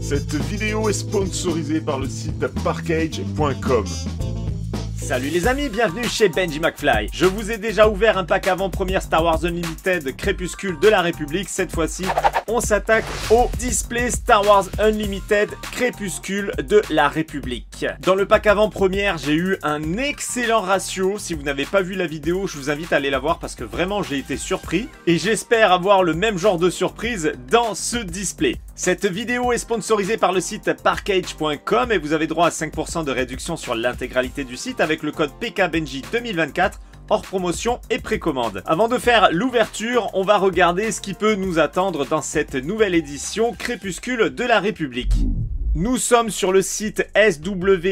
Cette vidéo est sponsorisée par le site parkage.com. Salut les amis, bienvenue chez Benji McFly. Je vous ai déjà ouvert un pack avant-première Star Wars Unlimited Crépuscule de la République. Cette fois-ci, on s'attaque au display Star Wars Unlimited Crépuscule de la République. Dans le pack avant-première, j'ai eu un excellent ratio. Si vous n'avez pas vu la vidéo, je vous invite à aller la voir parce que vraiment j'ai été surpris. Et j'espère avoir le même genre de surprise dans ce display. Cette vidéo est sponsorisée par le site parkage.com et vous avez droit à 5% de réduction sur l'intégralité du site avec le code PKBenji 2024 hors promotion et précommande. Avant de faire l'ouverture, on va regarder ce qui peut nous attendre dans cette nouvelle édition Crépuscule de la République. Nous sommes sur le site swucards.fr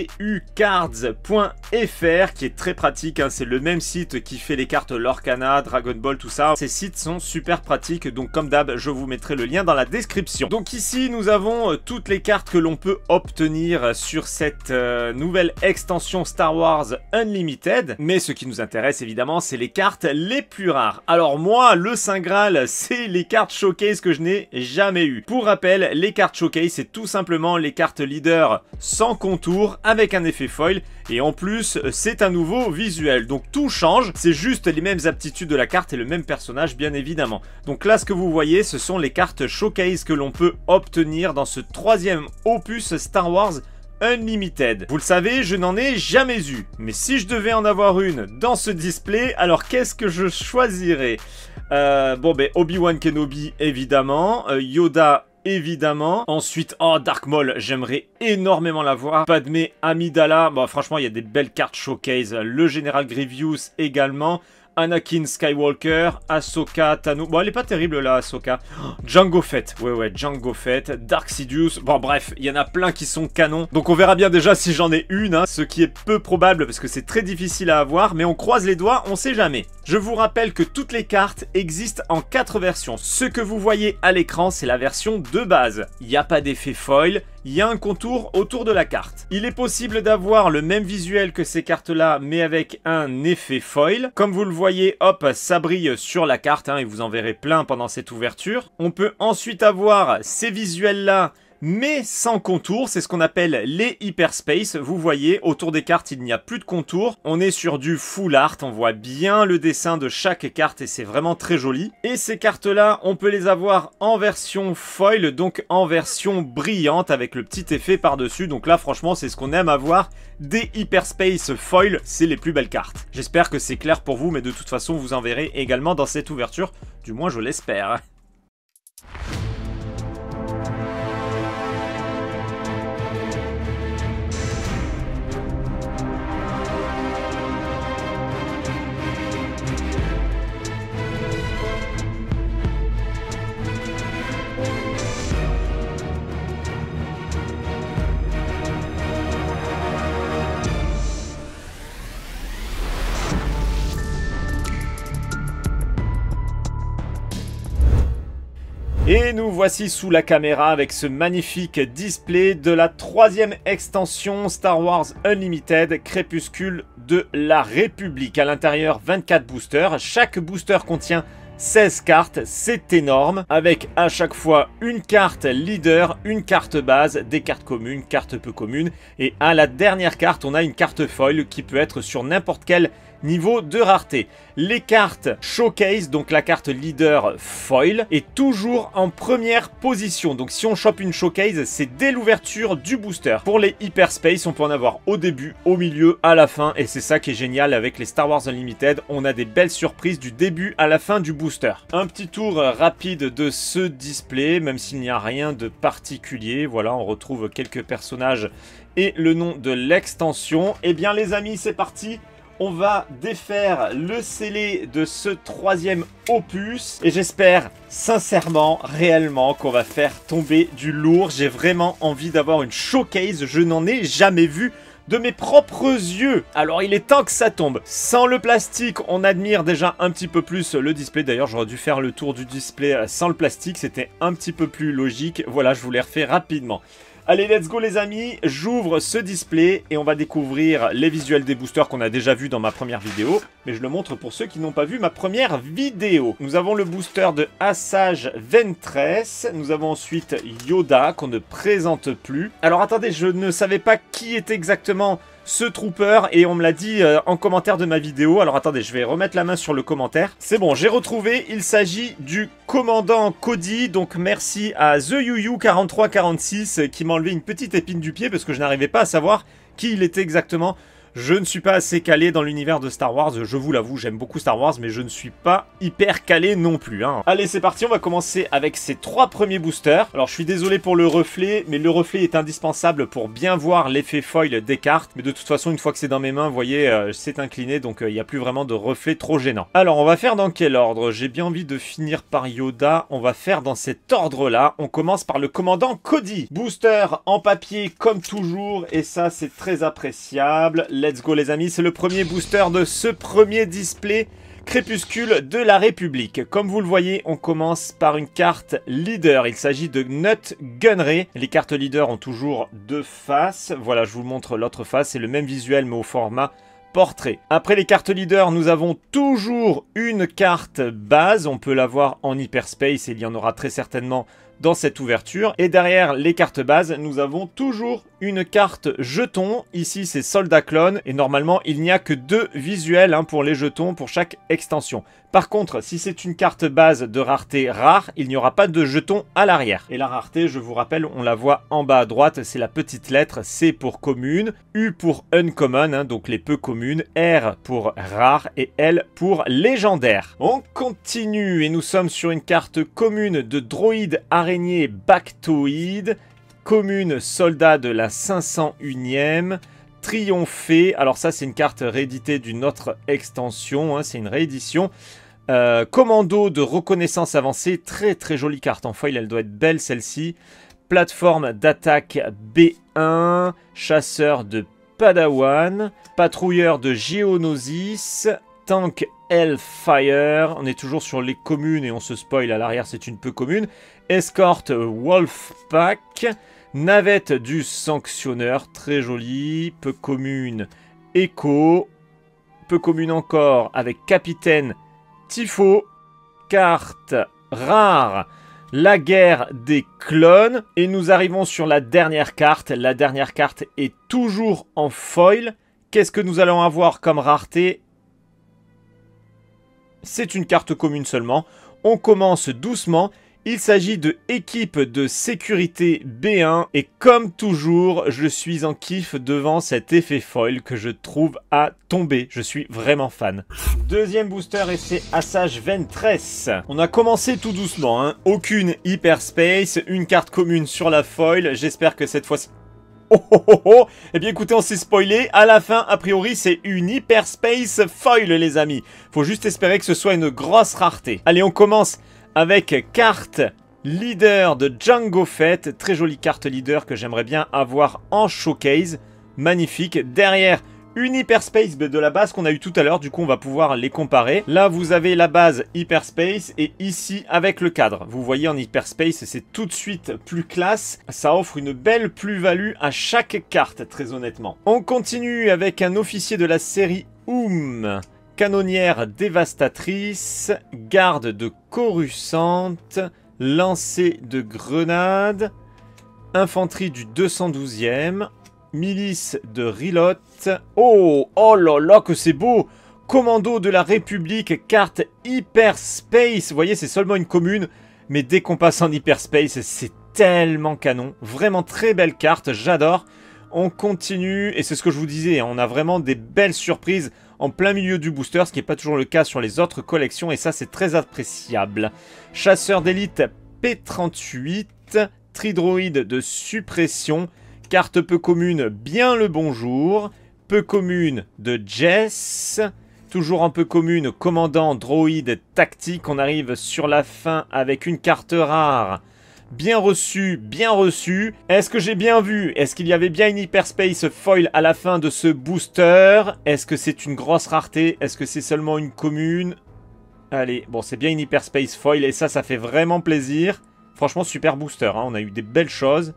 qui est très pratique, hein. C'est le même site qui fait les cartes Lorcana, Dragon Ball, tout ça. Ces sites sont super pratiques, donc comme d'hab, je vous mettrai le lien dans la description. Donc ici, nous avons toutes les cartes que l'on peut obtenir sur cette nouvelle extension Star Wars Unlimited. Mais ce qui nous intéresse évidemment, c'est les cartes les plus rares. Alors moi, le Saint Graal, c'est les cartes Showcase que je n'ai jamais eues. Pour rappel, les cartes Showcase, c'est tout simplement les cartes leader sans contour avec un effet foil et en plus c'est un nouveau visuel, donc tout change, c'est juste les mêmes aptitudes de la carte et le même personnage bien évidemment. Donc là ce que vous voyez, ce sont les cartes Showcase que l'on peut obtenir dans ce troisième opus Star Wars Unlimited. Vous le savez, je n'en ai jamais eu, mais si je devais en avoir une dans ce display, alors qu'est-ce que je choisirais? Obi-Wan Kenobi évidemment, Yoda évidemment. Ensuite, Dark Maul, j'aimerais énormément la voir. Padmé Amidala, franchement, il y a des belles cartes Showcase. Le Général Grievous également. Anakin Skywalker, Ahsoka, Tano. Bon, elle est pas terrible là, Ahsoka. Jango Fett, ouais, Jango Fett, Dark Sidious. Bon, bref, il y en a plein qui sont canons. Donc, on verra bien déjà si j'en ai une, hein, ce qui est peu probable parce que c'est très difficile à avoir. Mais on croise les doigts, on sait jamais. Je vous rappelle que toutes les cartes existent en 4 versions. Ce que vous voyez à l'écran, c'est la version de base. Il n'y a pas d'effet foil. Il y a un contour autour de la carte. Il est possible d'avoir le même visuel que ces cartes-là, mais avec un effet foil. Comme vous le voyez, hop, ça brille sur la carte, hein, et vous en verrez plein pendant cette ouverture. On peut ensuite avoir ces visuels-là, mais sans contour, c'est ce qu'on appelle les hyperspace. Vous voyez, autour des cartes, il n'y a plus de contour. On est sur du full art, on voit bien le dessin de chaque carte et c'est vraiment très joli. Et ces cartes-là, on peut les avoir en version foil, donc en version brillante avec le petit effet par-dessus. Donc là, franchement, c'est ce qu'on aime avoir. Des hyperspace foil, c'est les plus belles cartes. J'espère que c'est clair pour vous, mais de toute façon, vous en verrez également dans cette ouverture. Du moins, je l'espère. Et nous voici sous la caméra avec ce magnifique display de la troisième extension Star Wars Unlimited Crépuscule de la République. À l'intérieur, 24 boosters. Chaque booster contient 16 cartes, c'est énorme, avec à chaque fois une carte leader, une carte base, des cartes communes, cartes peu communes, et à la dernière carte, on a une carte foil qui peut être sur n'importe quel niveau de rareté. Les cartes Showcase, donc la carte leader foil, est toujours en première position. Donc si on chope une Showcase, c'est dès l'ouverture du booster. Pour les Hyperspace, on peut en avoir au début, au milieu, à la fin. Et c'est ça qui est génial avec les Star Wars Unlimited. On a des belles surprises du début à la fin du booster. Un petit tour rapide de ce display, même s'il n'y a rien de particulier. Voilà, on retrouve quelques personnages et le nom de l'extension. Eh bien les amis, c'est parti! On va défaire le scellé de ce troisième opus et j'espère sincèrement, réellement qu'on va faire tomber du lourd. J'ai vraiment envie d'avoir une Showcase, je n'en ai jamais vu de mes propres yeux. Alors il est temps que ça tombe. Sans le plastique, on admire déjà un petit peu plus le display. D'ailleurs, j'aurais dû faire le tour du display sans le plastique, c'était un petit peu plus logique. Voilà, je vous l'ai refait rapidement. Allez, let's go les amis, j'ouvre ce display et on va découvrir les visuels des boosters qu'on a déjà vus dans ma première vidéo. Mais je le montre pour ceux qui n'ont pas vu ma première vidéo. Nous avons le booster de Asajj Ventress. Nous avons ensuite Yoda qu'on ne présente plus. Alors attendez, je ne savais pas qui était exactement ce trooper et on me l'a dit en commentaire de ma vidéo. Alors attendez, je vais remettre la main sur le commentaire. C'est bon, j'ai retrouvé. Il s'agit du commandant Cody. Donc merci à TheYuyu4346 qui m'a enlevé une petite épine du pied parce que je n'arrivais pas à savoir qui il était exactement. Je ne suis pas assez calé dans l'univers de Star Wars, je vous l'avoue, j'aime beaucoup Star Wars, mais je ne suis pas hyper calé non plus. Allez, c'est parti, on va commencer avec ces 3 premiers boosters. Alors, je suis désolé pour le reflet, mais le reflet est indispensable pour bien voir l'effet foil des cartes. Mais de toute façon, une fois que c'est dans mes mains, vous voyez, c'est incliné, donc il n'y a plus vraiment de reflet trop gênant. Alors, on va faire dans quel ordre? J'ai bien envie de finir par Yoda, on va faire dans cet ordre-là. On commence par le commandant Cody. Booster en papier comme toujours, et ça, c'est très appréciable. Let's go les amis, c'est le premier booster de ce premier display Crépuscule de la République. Comme vous le voyez, on commence par une carte leader. Il s'agit de Nut Gunray. Les cartes leader ont toujours 2 faces. Voilà, je vous montre l'autre face. C'est le même visuel mais au format portrait. Après les cartes leader, nous avons toujours une carte base. On peut l'avoir en hyperspace et il y en aura très certainement dans cette ouverture. Et derrière les cartes bases, nous avons toujours une carte jeton. Ici, c'est Soldat Clone. Et normalement, il n'y a que 2 visuels pour les jetons pour chaque extension. Par contre, si c'est une carte base de rareté rare, il n'y aura pas de jeton à l'arrière. Et la rareté, je vous rappelle, on la voit en bas à droite, c'est la petite lettre. C pour commune, U pour uncommon, donc les peu communes, R pour rare et L pour légendaire. On continue et nous sommes sur une carte commune de droïde araignée Bactoïde, commune soldat de la 501e, Triomphé. Alors ça, c'est une carte rééditée d'une autre extension, c'est une réédition. Commando de reconnaissance avancée, très très jolie carte en foil, elle doit être belle celle-ci. Plateforme d'attaque B1, chasseur de Padawan, patrouilleur de Geonosis, tank Hellfire, on est toujours sur les communes et on se spoil à l'arrière, c'est une peu commune. Escorte Wolfpack, navette du sanctionneur, très jolie, peu commune Echo, peu commune encore avec capitaine Tifo, carte rare, la guerre des clones. Et nous arrivons sur la dernière carte. La dernière carte est toujours en foil. Qu'est-ce que nous allons avoir comme rareté? C'est une carte commune seulement. On commence doucement. Il s'agit de équipe de sécurité B1 et comme toujours, je suis en kiff devant cet effet foil que je trouve à tomber. Je suis vraiment fan. Deuxième booster et c'est Asajj Ventress. On a commencé tout doucement, aucune hyperspace, une carte commune sur la foil. J'espère que cette fois-ci... Oh oh oh oh. Eh bien écoutez, on s'est spoilé. À la fin, a priori, c'est une hyperspace foil les amis. Faut juste espérer que ce soit une grosse rareté. Allez, on commence avec carte leader de Jango Fett. Très jolie carte leader que j'aimerais bien avoir en showcase. Magnifique. Derrière, une hyperspace de la base qu'on a eu tout à l'heure. Du coup, on va pouvoir les comparer. Là, vous avez la base hyperspace et ici, avec le cadre. Vous voyez, en hyperspace, c'est tout de suite plus classe. Ça offre une belle plus-value à chaque carte, très honnêtement. On continue avec un officier de la série canonnière dévastatrice, garde de Coruscant, lancer de grenades, infanterie du 212e, milice de Rilot. Oh, oh là là que c'est beau! Commando de la République, carte hyperspace. Vous voyez, c'est seulement une commune, mais dès qu'on passe en hyperspace, c'est tellement canon. Vraiment très belle carte, j'adore. On continue, et c'est ce que je vous disais, on a vraiment des belles surprises en plein milieu du booster, ce qui n'est pas toujours le cas sur les autres collections, et ça c'est très appréciable. Chasseur d'élite P38, Tridroïde de suppression, carte peu commune, bien le bonjour, peu commune de Jess, toujours un peu commune, commandant droïde tactique. On arrive sur la fin avec une carte rare. Bien reçu, bien reçu. Est-ce que j'ai bien vu? Est-ce qu'il y avait bien une hyperspace foil à la fin de ce booster? Est-ce que c'est une grosse rareté? Est-ce que c'est seulement une commune? Allez, bon, c'est bien une hyperspace foil et ça fait vraiment plaisir. Franchement, super booster, hein. On a eu des belles choses.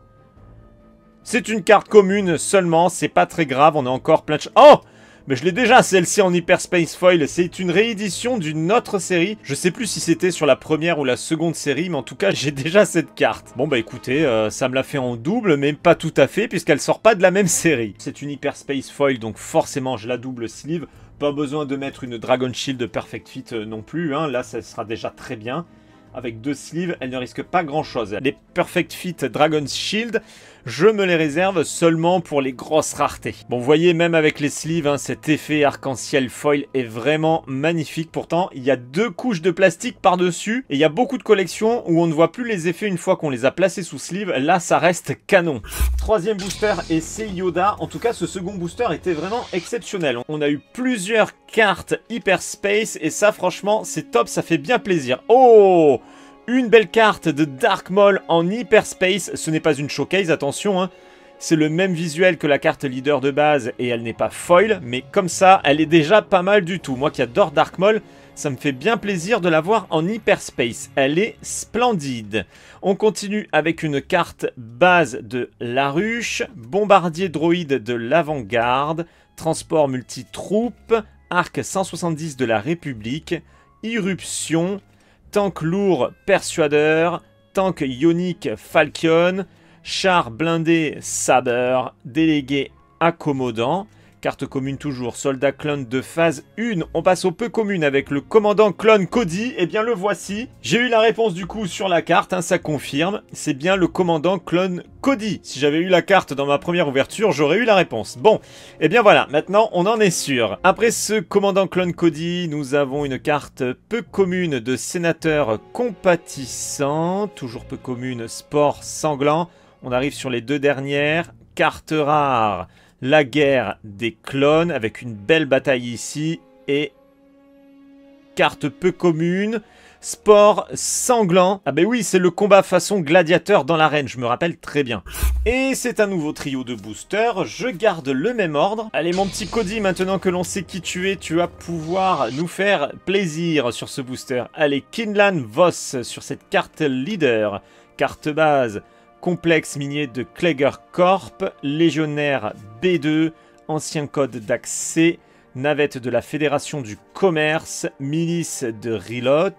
C'est une carte commune seulement, c'est pas très grave, on a encore plein de... Oh! Mais je l'ai déjà, celle-ci en Hyperspace Foil. C'est une réédition d'une autre série. Je sais plus si c'était sur la première ou la seconde série, mais en tout cas, j'ai déjà cette carte. Bon, bah écoutez, ça me l'a fait en double, mais pas tout à fait, puisqu'elle sort pas de la même série. C'est une Hyperspace Foil, donc forcément, je la double sleeve. Pas besoin de mettre une Dragon Shield Perfect Fit non plus, hein. Là, ça sera déjà très bien. Avec 2 sleeves, elle ne risque pas grand-chose. Les Perfect Fit Dragon Shield, je me les réserve seulement pour les grosses raretés. Bon, vous voyez, même avec les sleeves, hein, cet effet arc-en-ciel foil est vraiment magnifique. Pourtant, il y a 2 couches de plastique par-dessus. Et il y a beaucoup de collections où on ne voit plus les effets une fois qu'on les a placés sous sleeve. Là, ça reste canon. 3e booster, et c'est Yoda. En tout cas, ce second booster était vraiment exceptionnel. On a eu plusieurs cartes Hyperspace. Et ça, franchement, c'est top. Ça fait bien plaisir. Oh! Une belle carte de Dark Maul en Hyperspace. Ce n'est pas une showcase, attention, hein. C'est le même visuel que la carte leader de base et elle n'est pas foil. Mais comme ça, elle est déjà pas mal du tout. Moi qui adore Dark Maul, ça me fait bien plaisir de la voir en Hyperspace. Elle est splendide. On continue avec une carte base de La Ruche, bombardier droïde de l'avant-garde, transport multi-troupes, arc 170 de la République, irruption, tank lourd persuadeur, tank ionique Falcon, char blindé Saber, délégué accommodant, carte commune toujours, soldat clone de phase 1. On passe au peu commune avec le commandant clone Cody. Eh bien le voici. J'ai eu la réponse du coup sur la carte, hein, ça confirme. C'est bien le commandant clone Cody. Si j'avais eu la carte dans ma première ouverture, j'aurais eu la réponse. Bon, eh bien voilà, maintenant on en est sûr. Après ce commandant clone Cody, nous avons une carte peu commune de sénateur compatissant. Toujours peu commune, sport sanglant. On arrive sur les 2 dernières. Carte rare. La guerre des clones, avec une belle bataille ici, et carte peu commune, sport sanglant. Ah ben oui, c'est le combat façon gladiateur dans l'arène, je me rappelle très bien. Et c'est un nouveau trio de boosters, je garde le même ordre. Allez mon petit Cody, maintenant que l'on sait qui tu es, tu vas pouvoir nous faire plaisir sur ce booster. Allez, Kinlan Voss sur cette carte leader, carte base. Complexe minier de Kleger Corp, légionnaire B2, ancien code d'accès, navette de la Fédération du Commerce, milice de Rilot,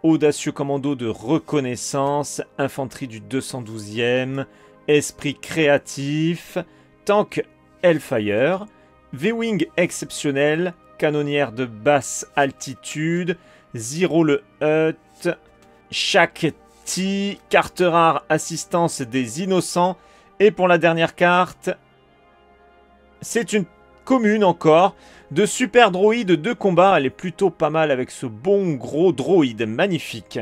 audacieux commando de reconnaissance, infanterie du 212e, esprit créatif, tank Hellfire, V-Wing exceptionnel, canonnière de basse altitude, Zero le Hut, chaque carte rare assistance des innocents. Et pour la dernière carte, c'est une commune encore de super droïde de combat. Elle est plutôt pas mal avec ce bon gros droïde magnifique.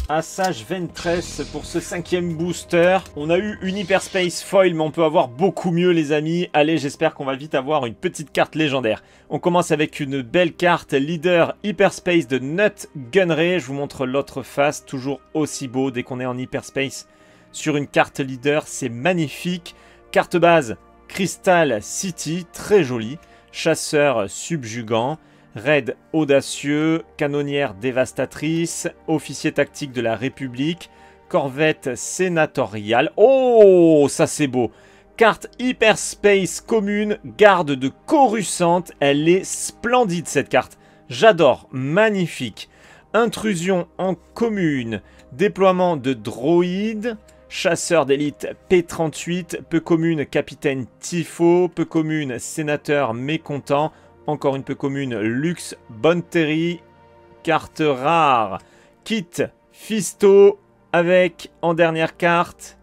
Assage Ventress pour ce 5e booster. On a eu une Hyperspace Foil, mais on peut avoir beaucoup mieux les amis. Allez, j'espère qu'on va vite avoir une petite carte légendaire. On commence avec une belle carte leader Hyperspace de Nut Gunray. Je vous montre l'autre face, toujours aussi beau dès qu'on est en Hyperspace. Sur une carte leader, c'est magnifique. Carte base Crystal City, très jolie. Chasseur subjugant. Raid audacieux, canonnière dévastatrice, officier tactique de la République, corvette sénatoriale. Oh, ça c'est beau. Carte Hyperspace commune, garde de Coruscant. Elle est splendide cette carte. J'adore, magnifique. Intrusion en commune, déploiement de droïdes, chasseur d'élite P38, peu commune capitaine Tifo, peu commune sénateur mécontent. Encore une peu commune, Lux Bonterry, carte rare, kit Fisto, avec en dernière carte,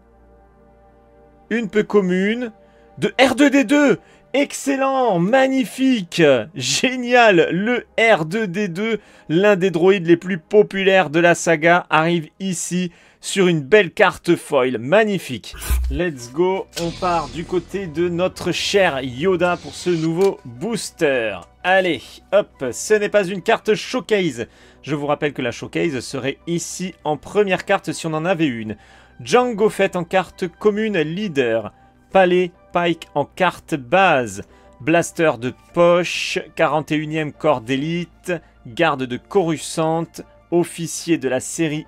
une peu commune de R2D2. Excellent, magnifique, génial, le R2D2, l'un des droïdes les plus populaires de la saga, arrive ici sur une belle carte foil, magnifique. Let's go, on part du côté de notre cher Yoda pour ce nouveau booster. Allez, hop, ce n'est pas une carte showcase. Je vous rappelle que la showcase serait ici en première carte si on en avait une. Jango Fett en carte commune leader. Palais Pike en carte base. Blaster de poche, 41e corps d'élite, garde de Coruscant, officier de la série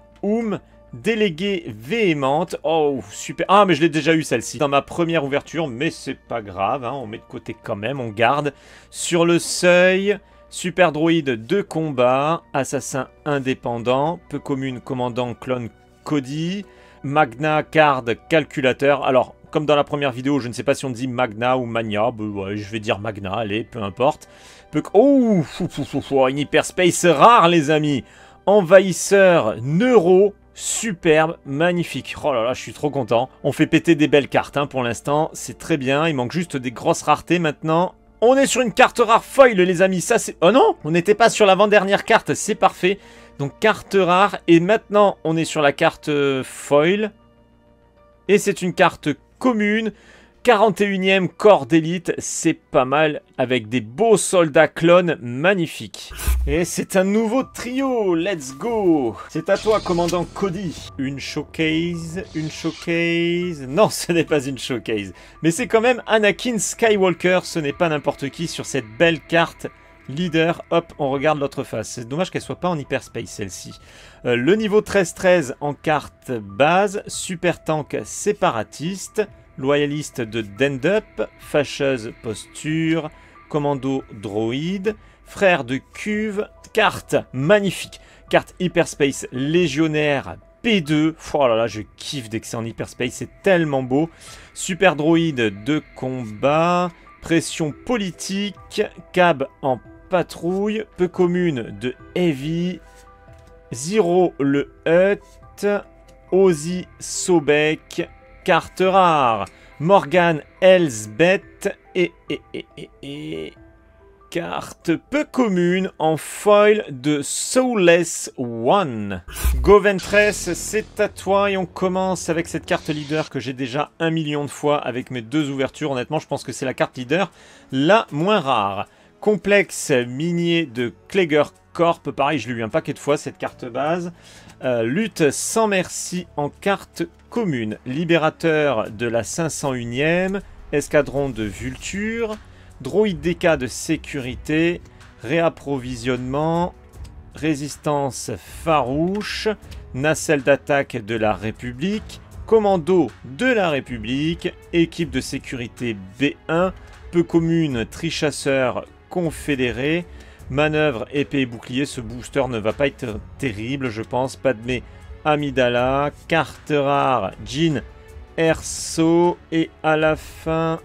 Déléguée véhémente. Oh, super. Ah, mais je l'ai déjà eu celle-ci dans ma première ouverture, mais c'est pas grave, hein, on met de côté quand même, on garde. Sur le seuil, super droïde de combat, assassin indépendant, peu commune, commandant, clone Cody, Magna, card, calculateur. Alors, comme dans la première vidéo, je ne sais pas si on dit Magna ou Mania, bah, ouais, je vais dire Magna, allez, peu importe. Oh, une hyperspace rare, les amis. Envahisseur neuro. Superbe, magnifique. Oh là là, je suis trop content. On fait péter des belles cartes hein, pour l'instant. C'est très bien. Il manque juste des grosses raretés maintenant. On est sur une carte rare foil, les amis. Ça, c'est... Oh non, on n'était pas sur l'avant-dernière carte. C'est parfait. Donc, carte rare. Et maintenant, on est sur la carte foil. Et c'est une carte commune. 41e corps d'élite, c'est pas mal, avec des beaux soldats clones magnifiques. Et c'est un nouveau trio, let's go. C'est à toi, commandant Cody. Une showcase, une showcase... Non, ce n'est pas une showcase. Mais c'est quand même Anakin Skywalker, ce n'est pas n'importe qui sur cette belle carte leader. Hop, on regarde l'autre face. C'est dommage qu'elle soit pas en hyperspace, celle-ci. Le niveau 13-13 en carte base, super tank séparatiste... Loyaliste de Dendup, fâcheuse posture, commando droïde, frère de cuve, carte magnifique, carte hyperspace légionnaire P2, oh là là je kiffe dès que c'est en hyperspace, c'est tellement beau, super droïde de combat, pression politique, cab en patrouille, peu commune de heavy, Zero le Hutt, Ozzy Sobek, carte rare, Morgan Elsbeth et carte peu commune en foil de Soulless One. Go Ventress, c'est à toi et on commence avec cette carte leader que j'ai déjà 1 million de fois avec mes 2 ouvertures. Honnêtement, je pense que c'est la carte leader la moins rare. Complexe minier de Kleger Corp, pareil, je l'ai eu un paquet de fois cette carte base. Lutte sans merci en carte commune. Libérateur de la 501e, escadron de Vulture, droïde DK de sécurité, réapprovisionnement, résistance farouche, nacelle d'attaque de la République, commando de la République, équipe de sécurité B1, peu commune, trichasseur confédéré, manœuvre épée et bouclier. Ce booster ne va pas être terrible, je pense. Padmé Amidala, carte rare Jyn Erso, et à la fin,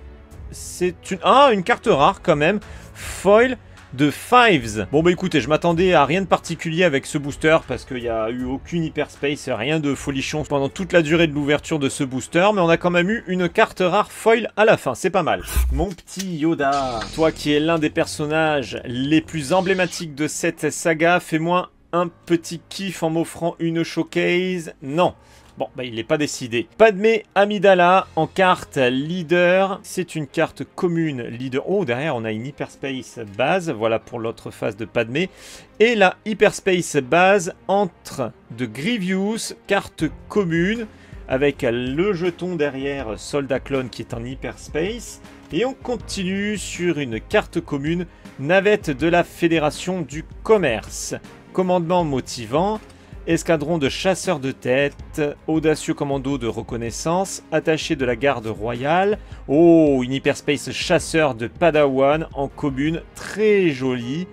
c'est une... Ah, une carte rare quand même, foil de Fives. Bon bah écoutez, je m'attendais à rien de particulier avec ce booster parce qu'il n'y a eu aucune hyperspace, rien de folichon pendant toute la durée de l'ouverture de ce booster, mais on a quand même eu une carte rare foil à la fin, c'est pas mal. Mon petit Yoda, toi qui es l'un des personnages les plus emblématiques de cette saga, fais-moi un petit kiff en m'offrant une showcase. Non. Bon, bah il n'est pas décidé. Padmé Amidala en carte leader. C'est une carte commune leader. Oh, derrière, on a une hyperspace base. Voilà pour l'autre face de Padmé. Et la hyperspace base entre de Grievous, carte commune, avec le jeton derrière Soldat Clone qui est en hyperspace. Et on continue sur une carte commune, navette de la Fédération du Commerce. Commandement motivant. Escadron de chasseurs de tête, audacieux commando de reconnaissance, attaché de la garde royale. Oh, une hyperspace chasseur de Padawan en commune, très jolie.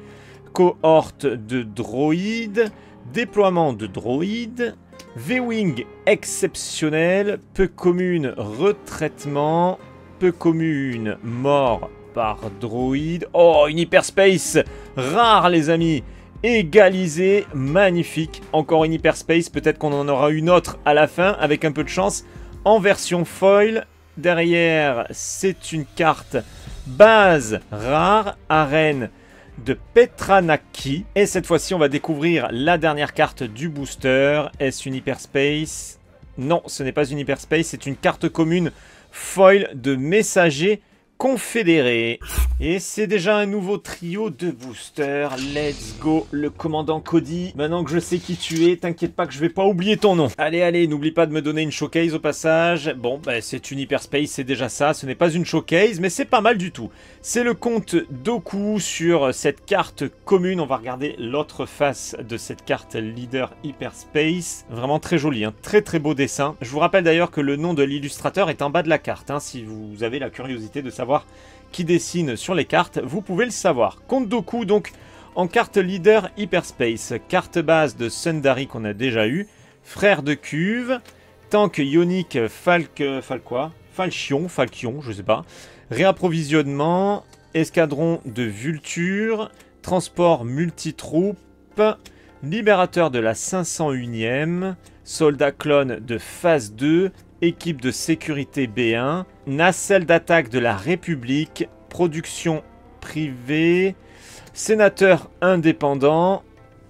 Cohorte de droïdes, déploiement de droïdes, V-Wing exceptionnel, peu commune retraitement, peu commune mort par droïde. Oh, une hyperspace rare les amis. Égalisé, magnifique, encore une hyperspace, peut-être qu'on en aura une autre à la fin, avec un peu de chance, en version foil. Derrière, c'est une carte base rare, arène de Petranaki. Et cette fois-ci, on va découvrir la dernière carte du booster. Est-ce une hyperspace? Non, ce n'est pas une hyperspace, c'est une carte commune foil de messager confédérés. Et c'est déjà un nouveau trio de boosters. Let's go, le commandant Cody. Maintenant que je sais qui tu es, t'inquiète pas que je vais pas oublier ton nom. Allez, allez, n'oublie pas de me donner une showcase au passage. Bon, bah, c'est une hyperspace, c'est déjà ça. Ce n'est pas une showcase, mais c'est pas mal du tout. C'est le compte Dooku sur cette carte commune. On va regarder l'autre face de cette carte leader hyperspace. Vraiment très joli, hein. Très très beau dessin. Je vous rappelle d'ailleurs que le nom de l'illustrateur est en bas de la carte, hein, si vous avez la curiosité de savoir qui dessine sur les cartes, vous pouvez le savoir. Compte Dooku donc en carte leader hyperspace, carte base de Sundari qu'on a déjà eu, frère de cuve, tank ionique Falchion, je sais pas, réapprovisionnement, escadron de Vulture, transport multitroupe, libérateur de la 501e, soldat clone de phase 2, équipe de sécurité B1, nacelle d'attaque de la République, production privée, sénateur indépendant,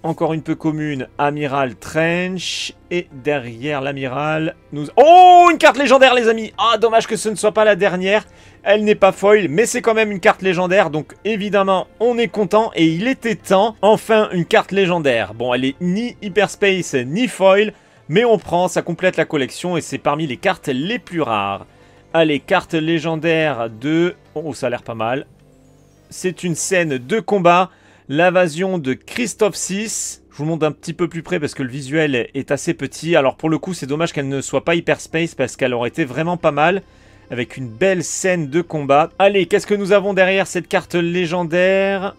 encore une peu commune, amiral Trench, et derrière l'amiral, nous... Oh, une carte légendaire les amis. Ah, dommage que ce ne soit pas la dernière, elle n'est pas foil, mais c'est quand même une carte légendaire, donc évidemment, on est content, et il était temps, enfin une carte légendaire. Bon, elle est ni hyperspace, ni foil, mais on prend, ça complète la collection et c'est parmi les cartes les plus rares. Allez, carte légendaire de... Oh, ça a l'air pas mal. C'est une scène de combat. L'invasion de Christophe VI. Je vous montre un petit peu plus près parce que le visuel est assez petit. Alors pour le coup, c'est dommage qu'elle ne soit pas hyperspace parce qu'elle aurait été vraiment pas mal. Avec une belle scène de combat. Allez, qu'est-ce que nous avons derrière cette carte légendaire?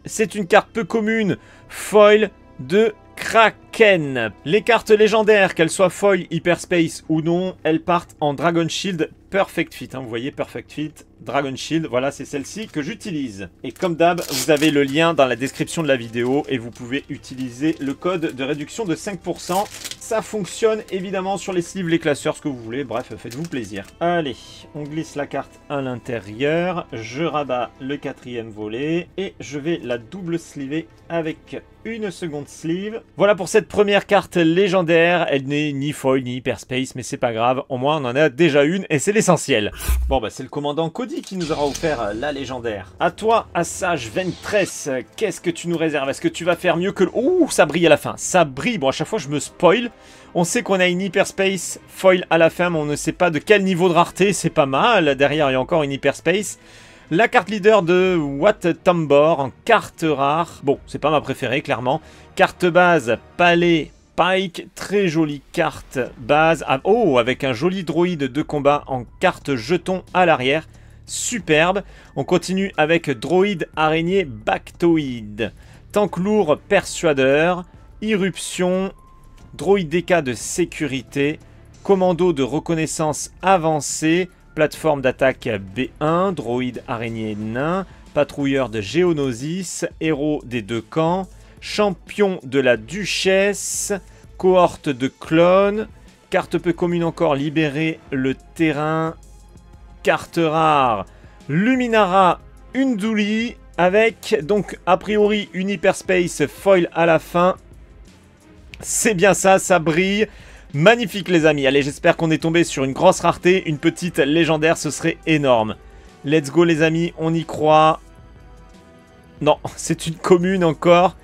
C'est une carte peu commune. Foil de Kraken. Les cartes légendaires, qu'elles soient foil, hyperspace ou non, elles partent en Dragon Shield Perfect Fit. Hein, vous voyez, Perfect Fit, Dragon Shield, voilà, c'est celle-ci que j'utilise. Et comme d'hab, vous avez le lien dans la description de la vidéo et vous pouvez utiliser le code de réduction de 5%. Ça fonctionne évidemment sur les sleeves, les classeurs, ce que vous voulez. Bref, faites-vous plaisir. Allez, on glisse la carte à l'intérieur. Je rabats le 4e volet et je vais la double sleever avec une seconde sleeve. Voilà pour cette première carte légendaire. Elle n'est ni foil ni hyperspace, mais c'est pas grave. Au moins, on en a déjà une et c'est l'essentiel. Bon, bah, c'est le commandant Cody qui nous aura offert la légendaire. À toi, Assage Ventress, qu'est-ce que tu nous réserves? Est-ce que tu vas faire mieux que le... Ouh, ça brille à la fin. Ça brille. Bon, à chaque fois, je me spoil. On sait qu'on a une hyperspace foil à la fin, mais on ne sait pas de quel niveau de rareté. C'est pas mal. Derrière, il y a encore une hyperspace. La carte leader de Wat Tambor en carte rare. Bon, c'est pas ma préférée, clairement. Carte base, Palais Pike. Très jolie carte base. Ah, oh, avec un joli droïde de combat en carte jeton à l'arrière. Superbe. On continue avec droïde araignée Bactoïde. Tank lourd persuadeur. Irruption. Droïde DK de sécurité. Commando de reconnaissance avancée. Plateforme d'attaque B1, droïde araignée nain, patrouilleur de Géonosis, héros des deux camps, champion de la Duchesse, cohorte de clones, carte peu commune encore, libérer le terrain, carte rare, Luminara Unduli, avec donc a priori une hyperspace foil à la fin. C'est bien ça, ça brille. Magnifique les amis, allez j'espère qu'on est tombé sur une grosse rareté, une petite légendaire, ce serait énorme. Let's go les amis, on y croit. Non, c'est une commune encore.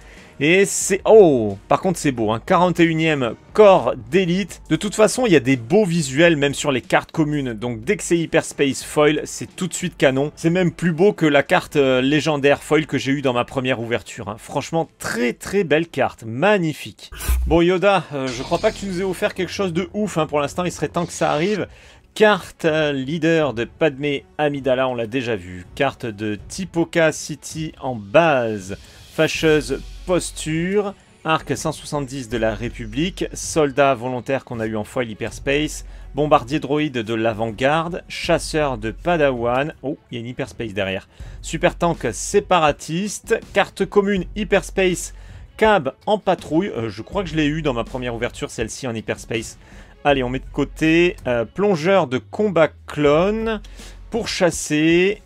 Et c'est... Oh, par contre c'est beau, hein, 41e corps d'élite. De toute façon, il y a des beaux visuels même sur les cartes communes. Donc dès que c'est Hyperspace Foil, c'est tout de suite canon. C'est même plus beau que la carte légendaire Foil que j'ai eue dans ma première ouverture. Hein. Franchement, très très belle carte, magnifique. Bon Yoda, je crois pas que tu nous aies offert quelque chose de ouf. Hein. Pour l'instant, il serait temps que ça arrive. Carte leader de Padmé Amidala, on l'a déjà vu. Carte de Tipoca City en base. Fâcheuse posture. Arc 170 de la République. Soldat volontaire qu'on a eu en foil hyperspace. Bombardier droïde de l'avant-garde. Chasseur de Padawan. Oh, il y a une hyperspace derrière. Super tank séparatiste. Carte commune hyperspace. Cab en patrouille. Je crois que je l'ai eu dans ma première ouverture, celle-ci en hyperspace. Allez, on met de côté. Plongeur de combat clone. Pourchassé.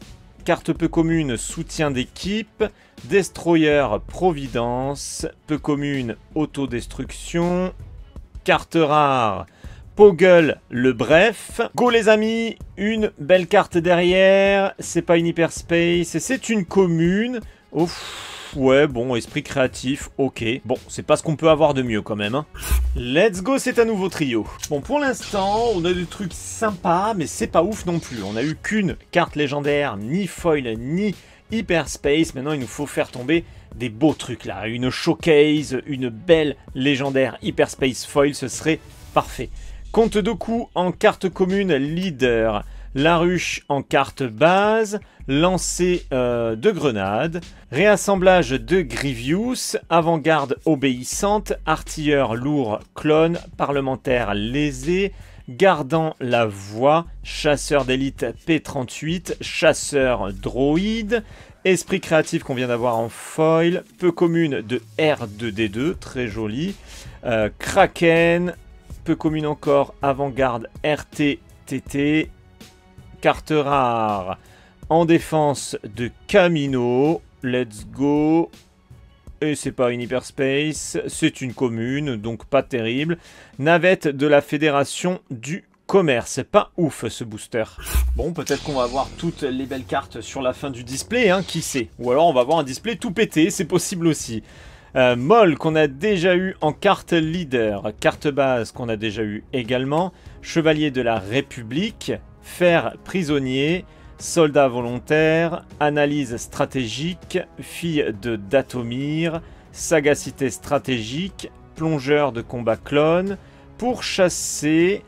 Carte peu commune, soutien d'équipe. Destroyer Providence. Peu commune, autodestruction. Carte rare. Poggle, le bref. Go les amis, une belle carte derrière. C'est pas une hyperspace, c'est une commune. Ouf, ouais, bon, esprit créatif, ok. Bon, c'est pas ce qu'on peut avoir de mieux quand même. Hein. Let's go, c'est un nouveau trio. Bon, pour l'instant, on a des trucs sympas, mais c'est pas ouf non plus. On n'a eu qu'une carte légendaire, ni foil, ni hyperspace. Maintenant, il nous faut faire tomber des beaux trucs là. Une showcase, une belle légendaire hyperspace foil, ce serait parfait. Compte Doku en carte commune leader, Laruche en carte base, lancer de grenades, réassemblage de Grievous, avant-garde obéissante, artilleur lourd clone, parlementaire lésé, gardant la voie, chasseur d'élite P38, chasseur droïde, esprit créatif qu'on vient d'avoir en foil, peu commune de R2D2, très joli, Kraken, peu commune encore, avant-garde RTTT, carte rare en défense de Camino, let's go, et c'est pas une hyperspace, c'est une commune, donc pas terrible, navette de la Fédération du Commerce, pas ouf ce booster. Bon, peut-être qu'on va avoir toutes les belles cartes sur la fin du display, hein, qui sait, ou alors on va avoir un display tout pété, c'est possible aussi. Moll qu'on a déjà eu en carte leader, carte base qu'on a déjà eu également, chevalier de la République, fer prisonnier, soldat volontaire, analyse stratégique, fille de Datomir, sagacité stratégique, plongeur de combat clone, pourchassé,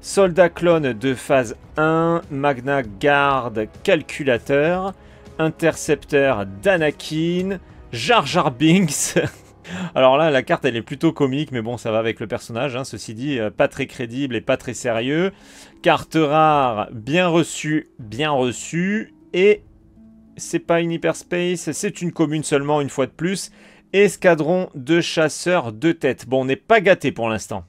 soldat clone de phase 1, Magna Garde calculateur, intercepteur d'Anakin, Jar Jar Binks. Alors là, la carte, elle est plutôt comique, mais bon, ça va avec le personnage, hein, ceci dit, pas très crédible et pas très sérieux. Carte rare, bien reçue, et c'est pas une hyperspace, c'est une commune seulement, une fois de plus. Escadron de chasseurs de tête. Bon, on n'est pas gâté pour l'instant.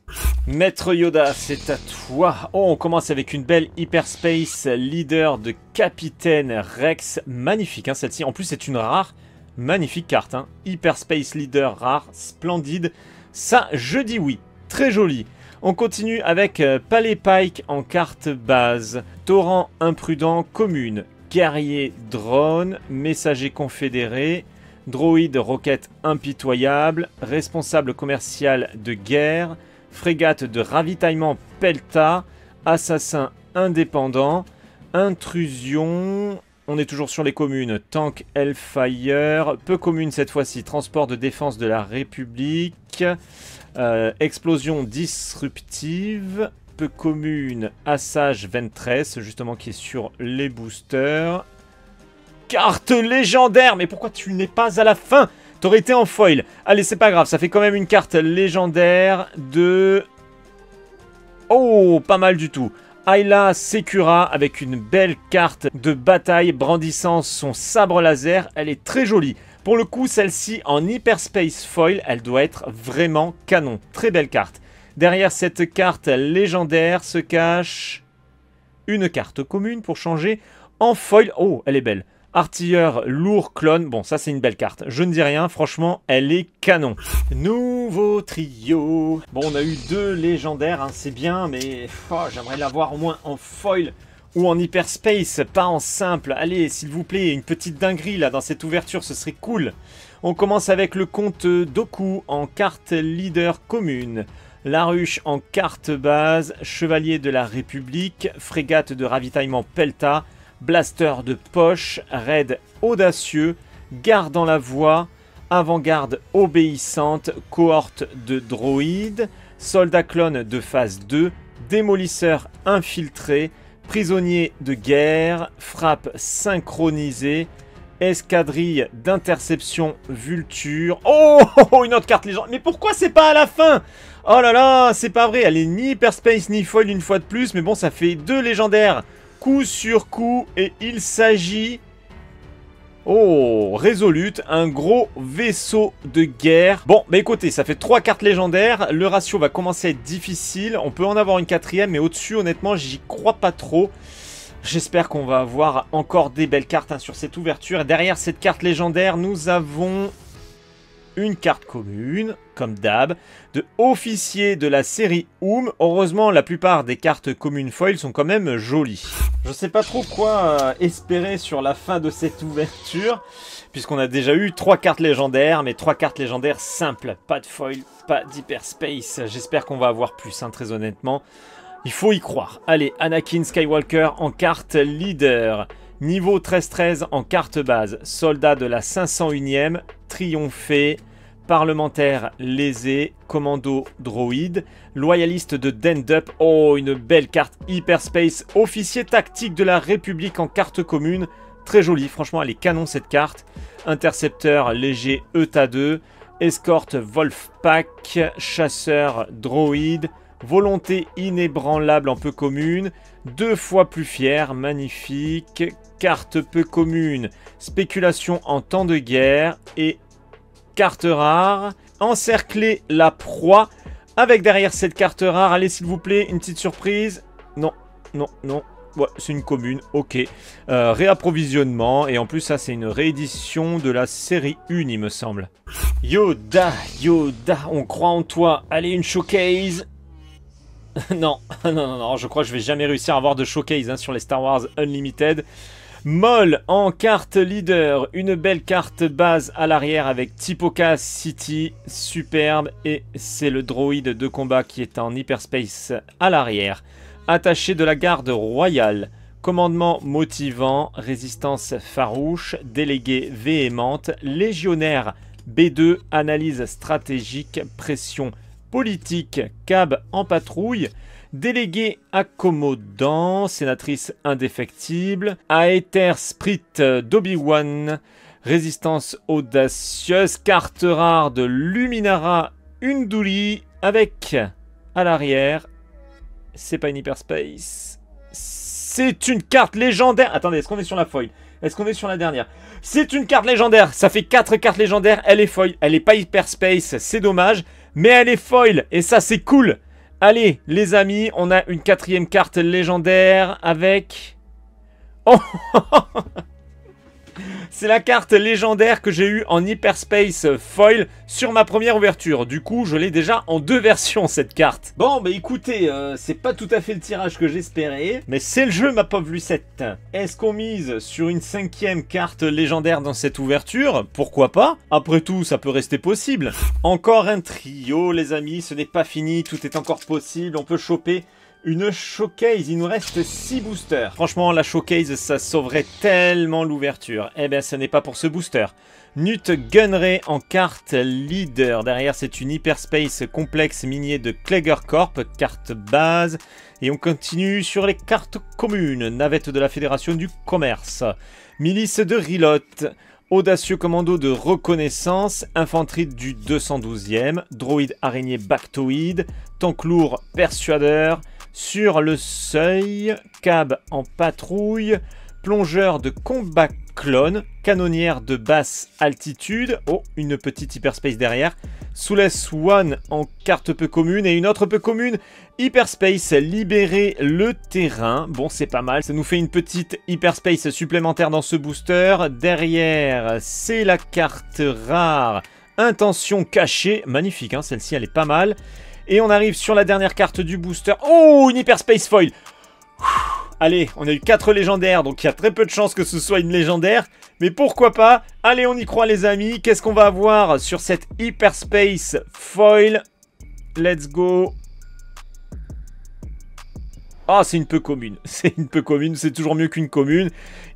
Maître Yoda, c'est à toi. Oh, on commence avec une belle hyperspace leader de Capitaine Rex. Magnifique, hein, celle-ci. En plus, c'est une rare. Magnifique carte, hein. Hyperspace Leader rare, splendide. Ça, je dis oui. Très joli. On continue avec Palais Pike en carte base. Torrent imprudent commune. Guerrier drone. Messager confédéré. Droïde roquette impitoyable. Responsable commercial de guerre. Frégate de ravitaillement Pelta. Assassin indépendant. Intrusion. On est toujours sur les communes. Tank Hellfire. Peu commune cette fois-ci. Transport de défense de la République. Explosion disruptive. Peu commune. Assage Ventress. Justement qui est sur les boosters. Carte légendaire. Mais pourquoi tu n'es pas à la fin? T'aurais été en foil. Allez, c'est pas grave. Ça fait quand même une carte légendaire de... Oh, pas mal du tout. Ayla Secura avec une belle carte de bataille brandissant son sabre laser. Elle est très jolie. Pour le coup, celle-ci en hyperspace foil, elle doit être vraiment canon. Très belle carte. Derrière cette carte légendaire se cache une carte commune pour changer en foil. Oh, elle est belle. Artilleur lourd clone. Bon, ça c'est une belle carte. Je ne dis rien, franchement, elle est canon. Nouveau trio. Bon, on a eu 2 légendaires, hein, c'est bien, mais j'aimerais l'avoir au moins en foil ou en hyperspace, pas en simple. Allez, s'il vous plaît, une petite dinguerie là dans cette ouverture, ce serait cool. On commence avec le comte Doku en carte leader commune. Laruche en carte base. Chevalier de la République. Frégate de ravitaillement Pelta. Blaster de poche, raid audacieux, gardant la voie, avant-garde obéissante, cohorte de droïdes, soldat clone de phase 2, démolisseur infiltré, prisonnier de guerre, frappe synchronisée, escadrille d'interception vulture. Oh, une autre carte légendaire. Mais pourquoi c'est pas à la fin? Oh là là, c'est pas vrai, elle est ni hyperspace ni foil une fois de plus, mais bon, ça fait 2 légendaires. Coup sur coup, et il s'agit... Oh, Resolute, un gros vaisseau de guerre. Bon, bah écoutez, ça fait 3 cartes légendaires. Le ratio va commencer à être difficile. On peut en avoir une 4e, mais au-dessus, honnêtement, j'y crois pas trop. J'espère qu'on va avoir encore des belles cartes, hein, sur cette ouverture. Et derrière cette carte légendaire, nous avons... une carte commune, comme d'hab, de officier de la série Oum. Heureusement, la plupart des cartes communes foil sont quand même jolies. Je sais pas trop quoi espérer sur la fin de cette ouverture, puisqu'on a déjà eu 3 cartes légendaires, mais 3 cartes légendaires simples. Pas de foil, pas d'hyperspace. J'espère qu'on va avoir plus, hein, très honnêtement. Il faut y croire. Allez, Anakin Skywalker en carte leader. Niveau 13-13 en carte base. Soldat de la 501e, triomphé. Parlementaire lésé, commando droïde, loyaliste de Dendup, oh une belle carte Hyperspace, officier tactique de la République en carte commune, très jolie, franchement elle est canon cette carte, intercepteur léger ETA 2, escorte Wolfpack, chasseur droïde, volonté inébranlable en peu commune, 2 fois plus fier, magnifique, carte peu commune, spéculation en temps de guerre et carte rare, encercler la proie, avec derrière cette carte rare, allez s'il vous plaît, une petite surprise, non, non, non, ouais, c'est une commune, ok, réapprovisionnement, et en plus ça c'est une réédition de la série 1 il me semble. Yoda, Yoda, on croit en toi, allez une showcase. Non, non, non, non, je crois que je vais jamais réussir à avoir de showcase hein, sur les Star Wars Unlimited. Moll en carte leader, une belle carte base à l'arrière avec Tipoca City, superbe, et c'est le droïde de combat qui est en hyperspace à l'arrière. Attaché de la garde royale, commandement motivant, résistance farouche, délégué véhémente, légionnaire B2, analyse stratégique, pression politique, cab en patrouille, délégué accommodant, sénatrice indéfectible, Aether Sprit d'Obi-Wan, résistance audacieuse, carte rare de Luminara Unduli, avec à l'arrière, c'est pas une hyperspace, c'est une carte légendaire. Attendez, est-ce qu'on est sur la foil? Est-ce qu'on est sur la dernière? C'est une carte légendaire, ça fait 4 cartes légendaires, elle est foil, elle est pas hyperspace, c'est dommage, mais elle est foil, et ça c'est cool. Allez, les amis, on a une 4e carte légendaire avec... Oh c'est la carte légendaire que j'ai eue en Hyperspace Foil sur ma première ouverture. Du coup, je l'ai déjà en 2 versions, cette carte. Bon, bah écoutez, c'est pas tout à fait le tirage que j'espérais, mais c'est le jeu, ma pauvre Lucette. Est-ce qu'on mise sur une 5e carte légendaire dans cette ouverture? Pourquoi pas? Après tout, ça peut rester possible. Encore un trio, les amis, ce n'est pas fini, tout est encore possible, on peut choper... une showcase, il nous reste 6 boosters. Franchement, la showcase, ça sauverait tellement l'ouverture. Eh bien, ce n'est pas pour ce booster. Nut Gunray en carte leader. Derrière, c'est une hyperspace complexe minier de Kleger Corp, carte base. Et on continue sur les cartes communes. Navette de la Fédération du Commerce. Milice de Rilotte. Audacieux commando de reconnaissance, infanterie du 212e, droïde araignée bactoïde, tank lourd persuadeur, sur le seuil, cab en patrouille, plongeur de combat clone, canonnière de basse altitude, oh, une petite hyperspace derrière, Soulless One en carte peu commune et une autre peu commune, hyperspace, libérer le terrain, bon c'est pas mal, ça nous fait une petite hyperspace supplémentaire dans ce booster, derrière c'est la carte rare, intention cachée, magnifique hein, celle-ci elle est pas mal, et on arrive sur la dernière carte du booster, oh une hyperspace foil. Allez, on a eu 4 légendaires, donc il y a très peu de chances que ce soit une légendaire. Mais pourquoi pas? Allez, on y croit les amis. Qu'est-ce qu'on va avoir sur cette Hyperspace Foil? Let's go. Ah, c'est une peu commune. C'est une peu commune, c'est toujours mieux qu'une commune.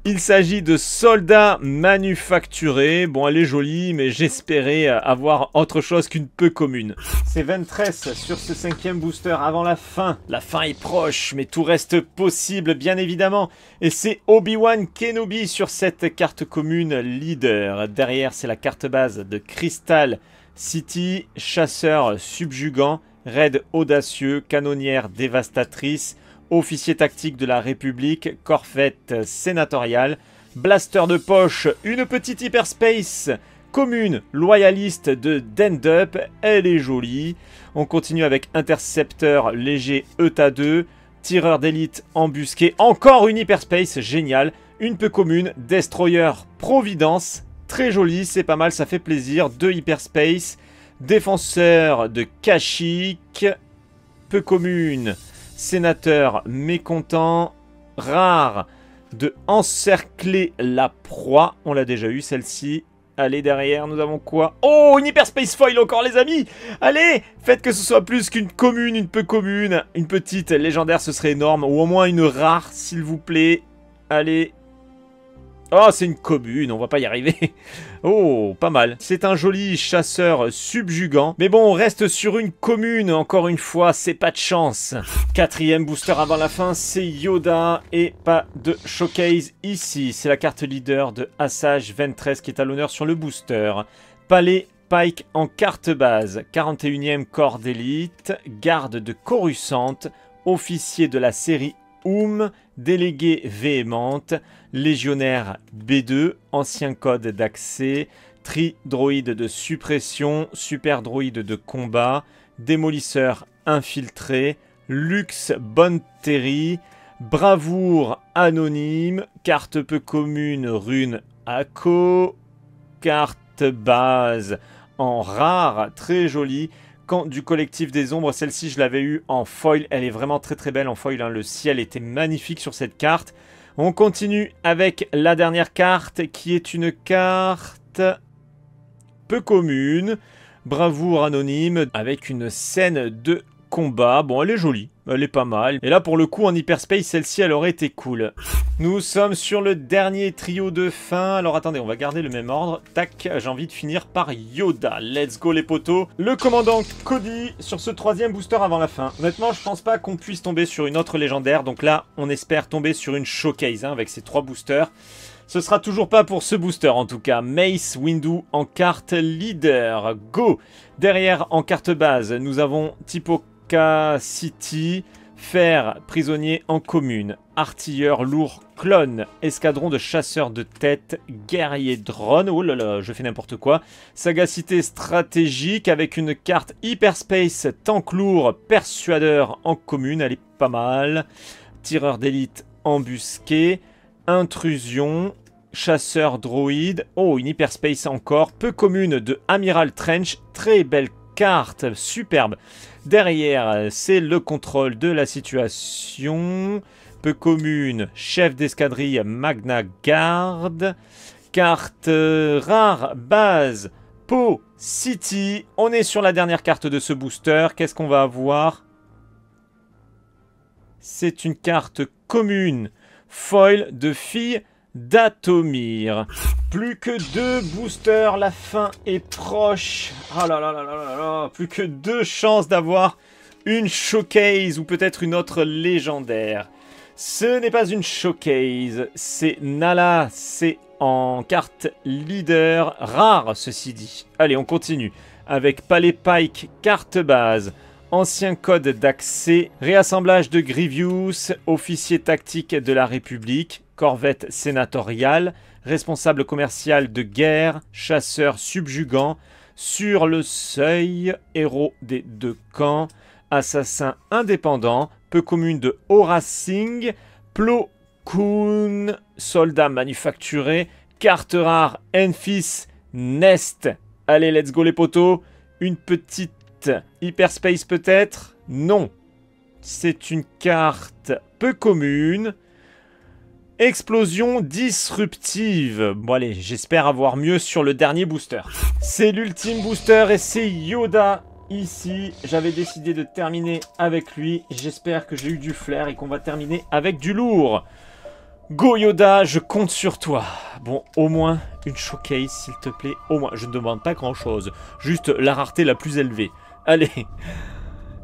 Il s'agit de soldats manufacturés. Bon, elle est jolie, mais j'espérais avoir autre chose qu'une peu commune. C'est 23 sur ce 5e booster avant la fin. La fin est proche, mais tout reste possible, bien évidemment. Et c'est Obi-Wan Kenobi sur cette carte commune leader. Derrière, c'est la carte base de Crystal City, chasseur subjugant, raid audacieux, canonnière dévastatrice, officier tactique de la République, corvette sénatoriale, blaster de poche, une petite hyperspace commune, loyaliste de Dendup, elle est jolie. On continue avec intercepteur léger ETA 2, tireur d'élite embusqué, encore une hyperspace, génial, une peu commune, destroyer Providence, très joli, c'est pas mal, ça fait plaisir. 2 hyperspace, défenseur de Kashyyyk, peu commune, sénateur mécontent, rare de encercler la proie, on l'a déjà eu celle-ci. Allez, derrière, nous avons quoi? Oh, une hyperspace foil encore, les amis! Allez, faites que ce soit plus qu'une commune, une peu commune. Une petite légendaire, ce serait énorme. Ou au moins une rare, s'il vous plaît. Allez. Oh, c'est une commune, on va pas y arriver. Oh, pas mal. C'est un joli chasseur subjugant. Mais bon, on reste sur une commune, encore une fois, c'est pas de chance. 4e booster avant la fin, c'est Yoda. Et pas de showcase ici. C'est la carte leader de Asajj Ventress qui est à l'honneur sur le booster. Palais Pike en carte base. 41e corps d'élite. Garde de Coruscant. Officier de la série délégué véhémente, légionnaire B2, ancien code d'accès, tri-droïde de suppression, super droïde de combat, démolisseur infiltré, luxe bonne terry, bravoure anonyme, carte peu commune rune Akko, carte base en rare, très jolie. Du collectif des ombres, celle-ci je l'avais eu en foil, elle est vraiment très très belle en foil, hein. Le ciel était magnifique sur cette carte. On continue avec la dernière carte qui est une carte peu commune, bravoure anonyme avec une scène de combat. Bon, elle est jolie, elle est pas mal. Et là pour le coup en hyperspace, celle-ci elle aurait été cool. Nous sommes sur le dernier trio de fin. Alors attendez, on va garder le même ordre. Tac, j'ai envie de finir par Yoda. Let's go les potos. Le commandant Cody sur ce 3e booster avant la fin. Honnêtement, je pense pas qu'on puisse tomber sur une autre légendaire. Donc là, on espère tomber sur une showcase hein, avec ces 3 boosters. Ce sera toujours pas pour ce booster en tout cas. Mace Windu en carte leader. Go. Derrière en carte base, nous avons Typo City, fer prisonnier en commune, artilleur lourd clone, escadron de chasseurs de tête, guerrier drone, oh là là, je fais n'importe quoi, sagacité stratégique avec une carte hyperspace, tank lourd, persuadeur en commune, elle est pas mal, tireur d'élite embusqué, intrusion, chasseur droïde, oh une hyperspace encore, peu commune de Amiral Trench, très belle carte, superbe. Derrière, c'est le contrôle de la situation. Peu commune, chef d'escadrille Magna Guard. Carte rare, base, Po City. On est sur la dernière carte de ce booster. Qu'est-ce qu'on va avoir? C'est une carte commune, foil de fille d'Atomir. Plus que 2 boosters, la fin est proche. Oh là là là là là là. Plus que 2 chances d'avoir une showcase ou peut-être une autre légendaire. Ce n'est pas une showcase, c'est Nala, c'est en carte leader rare ceci dit. Allez, on continue avec Palais Pike, carte base. Ancien code d'accès, réassemblage de Grievous, officier tactique de la République, corvette sénatoriale, responsable commercial de guerre, chasseur subjugant, sur le seuil, héros des 2 camps, assassin indépendant, peu commune de Aura Singh, Plo Koon, soldat manufacturé, carte rare Enfys Nest. Allez, let's go les potos. Une petite hyperspace peut-être? Non. C'est une carte peu commune. Explosion disruptive. Bon allez, j'espère avoir mieux sur le dernier booster. C'est l'ultime booster et c'est Yoda ici. J'avais décidé de terminer avec lui. J'espère que j'ai eu du flair et qu'on va terminer avec du lourd. Go Yoda, je compte sur toi. Bon, au moins une showcase s'il te plaît. Au moins, je ne demande pas grand chose. Juste la rareté la plus élevée. Allez.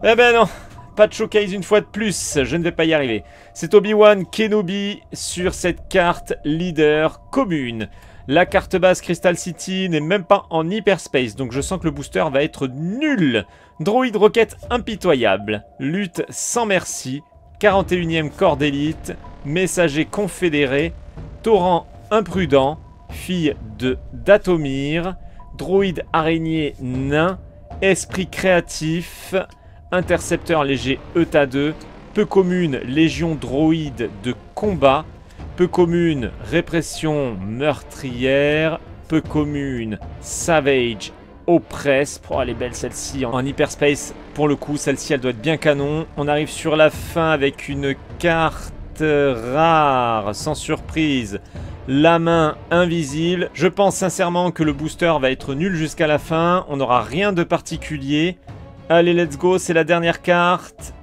Eh ben non. Pas de showcase une fois de plus, je ne vais pas y arriver. C'est Obi-Wan Kenobi sur cette carte leader commune. La carte base Crystal City n'est même pas en hyperspace, donc je sens que le booster va être nul. Droïde roquette impitoyable. Lutte sans merci. 41e corps d'élite. Messager confédéré. Torrent imprudent. Fille de Datomir. Droïde araignée nain. Esprit créatif. Intercepteur léger ETA 2, peu commune légion droïde de combat, peu commune répression meurtrière, peu commune, Savage, Oppress. Oh, elle est belle celle-ci en hyperspace. Pour le coup, celle-ci, elle doit être bien canon. On arrive sur la fin avec une carte rare, sans surprise. La main invisible. Je pense sincèrement que le booster va être nul jusqu'à la fin. On n'aura rien de particulier. Allez, let's go, c'est la dernière carte.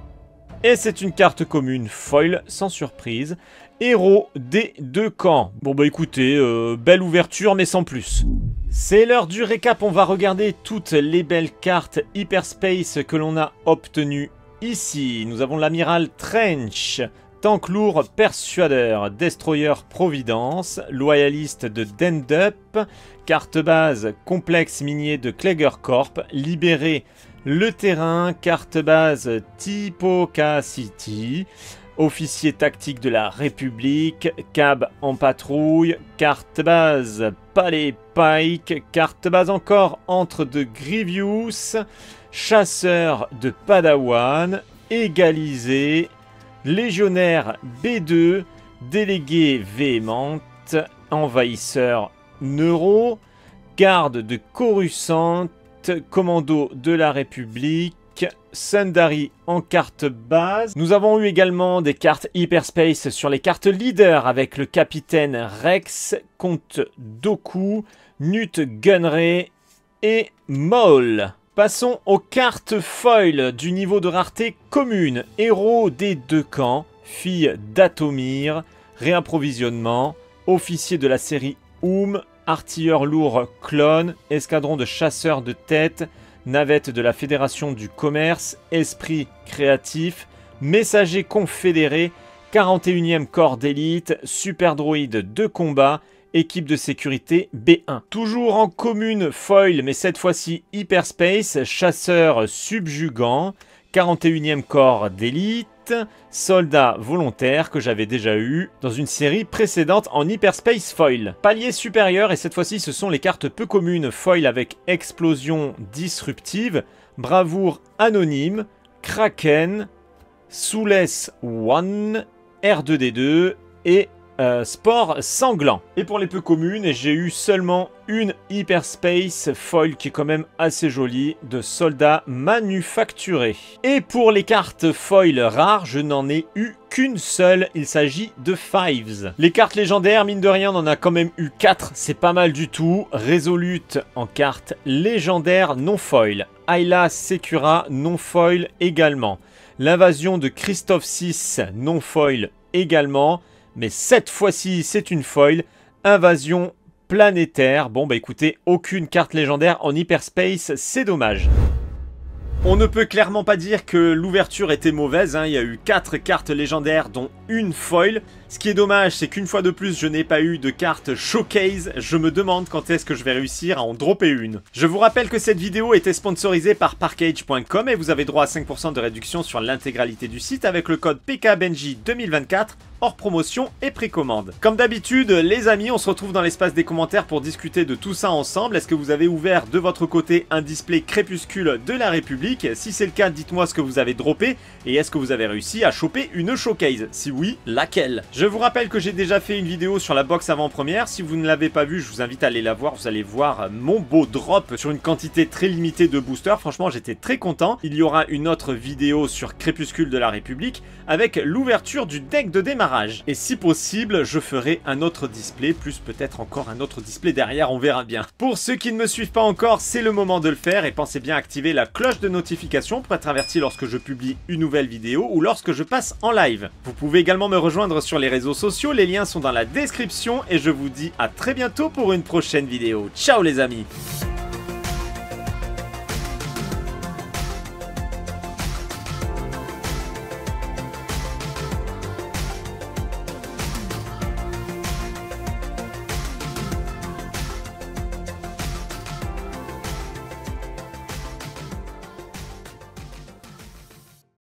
Et c'est une carte commune foil, sans surprise. Héros des deux camps. Bon bah écoutez, belle ouverture mais sans plus. C'est l'heure du récap, on va regarder toutes les belles cartes Hyperspace que l'on a obtenues ici. Nous avons l'amiral Trench, tank lourd Persuader, Destroyer Providence, Loyaliste de Dendup, carte base Complexe minier de Kleger Corp, Libérer le terrain, carte base Tipoca City, Officier tactique de la République, Cab en patrouille, carte base Palais Pike, carte base encore entre de Grievous, Chasseur de Padawan, Égalisé, Légionnaire B2, Délégué Véhémente, Envahisseur Neuro, Garde de Coruscant, Commando de la République, Sundari en carte base. Nous avons eu également des cartes Hyperspace sur les cartes leader avec le capitaine Rex, Comte Dooku, Nut Gunray et Maul. Passons aux cartes foil du niveau de rareté commune. Héros des deux camps, Fille d'Atomir, Réapprovisionnement, Officier de la série Artilleur lourd clone, Escadron de chasseurs de tête, Navette de la Fédération du Commerce, Esprit créatif, Messager confédéré, 41e corps d'élite, Super droïde de combat, Équipe de sécurité B1. Toujours en commune foil, mais cette fois-ci Hyperspace, Chasseur subjugant, 41e corps d'élite, Soldat volontaire que j'avais déjà eu dans une série précédente en Hyperspace foil. Palier supérieur, et cette fois-ci ce sont les cartes peu communes foil avec Explosion disruptive, Bravoure anonyme, Kraken, Soulless One, R2D2 et Sport sanglant. Et pour les peu communes, j'ai eu seulement une Hyperspace foil qui est quand même assez jolie, de Soldat manufacturé. Et pour les cartes foil rares, je n'en ai eu qu'une seule, il s'agit de Fives. Les cartes légendaires, mine de rien, on en a quand même eu 4, c'est pas mal du tout. Resolute en carte légendaire non foil. Ayla Secura non foil également. L'invasion de Christophe VI non foil également. Mais cette fois-ci, c'est une foil. Invasion planétaire. Bon, bah écoutez, aucune carte légendaire en Hyperspace, c'est dommage. On ne peut clairement pas dire que l'ouverture était mauvaise, hein. Il y a eu 4 cartes légendaires dont une foil. Ce qui est dommage, c'est qu'une fois de plus, je n'ai pas eu de carte showcase. Je me demande quand est-ce que je vais réussir à en dropper une. Je vous rappelle que cette vidéo était sponsorisée par Parkage.com et vous avez droit à 5% de réduction sur l'intégralité du site avec le code PKBenji 2024 hors promotion et précommande. Comme d'habitude, les amis, on se retrouve dans l'espace des commentaires pour discuter de tout ça ensemble. Est-ce que vous avez ouvert de votre côté un display Crépuscule de la République? Si c'est le cas, dites-moi ce que vous avez droppé et est-ce que vous avez réussi à choper une showcase? Si oui, laquelle? Je vous rappelle que j'ai déjà fait une vidéo sur la box avant-première. Si vous ne l'avez pas vue, je vous invite à aller la voir. Vous allez voir mon beau drop sur une quantité très limitée de boosters. Franchement, j'étais très content. Il y aura une autre vidéo sur Crépuscule de la République avec l'ouverture du deck de démarrage. Et si possible, je ferai un autre display, plus peut-être encore un autre display derrière, on verra bien. Pour ceux qui ne me suivent pas encore, c'est le moment de le faire et pensez bien à activer la cloche de notification pour être averti lorsque je publie une nouvelle vidéo ou lorsque je passe en live. Vous pouvez également me rejoindre sur les réseaux sociaux, les liens sont dans la description et je vous dis à très bientôt pour une prochaine vidéo. Ciao les amis!